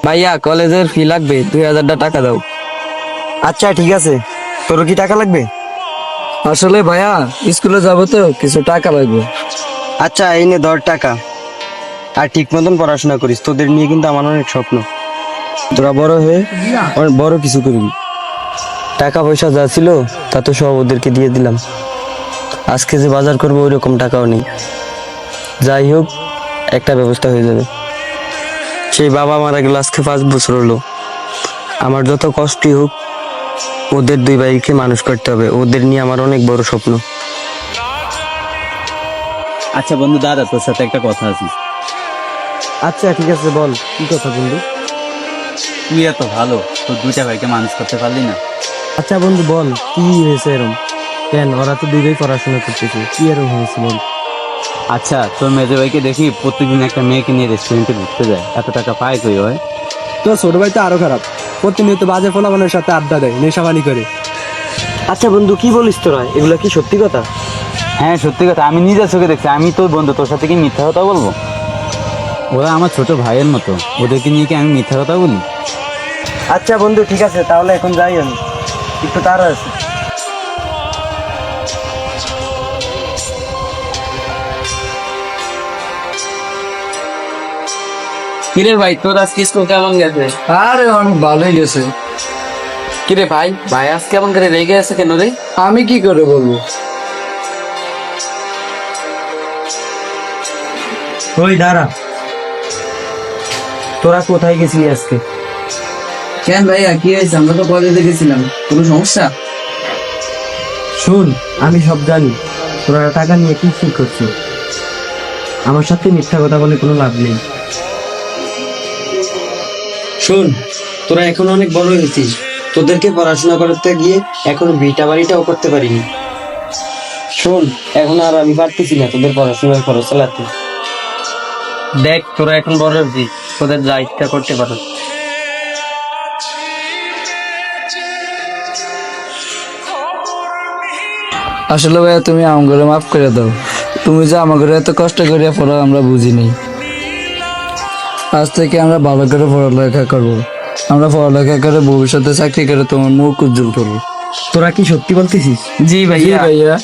ভাইয়া কলেজের ফি লাগবে, 2000 টাকা দাও। আচ্ছা ঠিক আছে, তোর কি টাকা লাগবে? আসলে ভাইয়া স্কুলে যাবো তো, কিছু টাকা লাগবে। আচ্ছা এই নে ধর টাকা, আর ঠিক মতন পড়াশোনা করিস, তোদের নিয়ে কিন্তু আমার অনেক স্বপ্ন। তোরা বড় হয়ে অনেক বড় কিছু করবি। টাকা পয়সা যা ছিল তা তো সব ওদেরকে দিয়ে দিলাম। আজকে যে বাজার করবো ওই রকম টাকাও নেই। যাই হোক, একটা ব্যবস্থা হয়ে যাবে। সেই বাবা মারা গেল আজকে 5 বছর হলো। আমার যত কষ্টই হোক, ওদের দুই ভাইকে মানুষ করতে হবে। ওদের নিয়ে আমার অনেক বড় স্বপ্ন। আচ্ছা বন্ধু, দাদা তোর সাথে একটা কথা আছে। আচ্ছা ঠিক আছে, বল কি কথা বন্ধু। তুই এত ভালো, তোর দুইটা ভাইকে মানুষ করতে পারলি না? আচ্ছা বন্ধু বল, কি হয়েছে এরকম? কেন, ওরা তো দুই ভাই পড়াশোনা করতেছে, কি এরকম হয়েছে বল। আচ্ছা, তোর মেজো ভাইকে দেখি প্রত্যেকদিন একটা মেয়েকে নিয়ে রেস্টুরেন্টে ঘুরতে যায়, এত টাকা পায় কই হয়? তোর ছোট ভাই তো আরো খারাপ, প্রতিনিয়ত বাজে ফলাফলের সাথে আড্ডা দেয়, নেশাবানি করে। আচ্ছা বন্ধু কি বলিস তোরা, এগুলা কি সত্যি কথা? হ্যাঁ সত্যি কথা, আমি নিজের চোখে দেখছি। আমি তোর বন্ধু, তোর সাথে কি মিথ্যা কথা বলবো? ওরা আমার ছোট ভাইয়ের মতো, ওদেরকে নিয়ে কি আমি মিথ্যা কথা বলি? আচ্ছা বন্ধু ঠিক আছে, তাহলে এখন যাই, আমি একটু তাড়া আছে। কিরে ভাই, তোর আজকে স্কুল কেমন গেছে? আরে অনেক ভালোই গেছে। কিরে ভাই, ভাই আজ কেমন করে রেগে আছে কেন রে? আমি কি করে বলবো? ওই দাঁড়া, তোরা কোথায় গেছিলি আজকে? কেন ভাইয়া, কি হয়েছে? আমরা তো কলেজে গেছিলাম, কোনো সমস্যা? শুন, আমি সব জানি। তোরা টাকা নিয়ে কি ঠিক করছিস? আমার সাথে মিথ্যা কথা বলে কোনো লাভ নেই। শোন, তোরা এখন অনেক বড় হয়েছিস, তোদেরকে পড়াশোনা করতে গিয়ে এখনো ভিটা বাড়িটাও করতে পারিনি। শোন, এখন আর আমি পারতেছি না তোদের পড়াশোনার খরচ চালাতে। দেখ, তোরা এখন বড় হয়েছিস, তোদের যা ইচ্ছা করতে পারো। আসলে ভাইয়া, তুমি আমাকে মাফ করে দাও। তুমি যে আমাকে এত কষ্ট করিয়া পড়া আমরা বুঝিনি। আজ থেকে আমরা ভালো করে পড়ালেখা করবো। আমরা পড়ালেখা করে ভবিষ্যতে চাকরি করে তোমার মুখ উজ্জ্বল করবো। তোরা কি সত্যি বলতেছিস? জি ভাইয়া।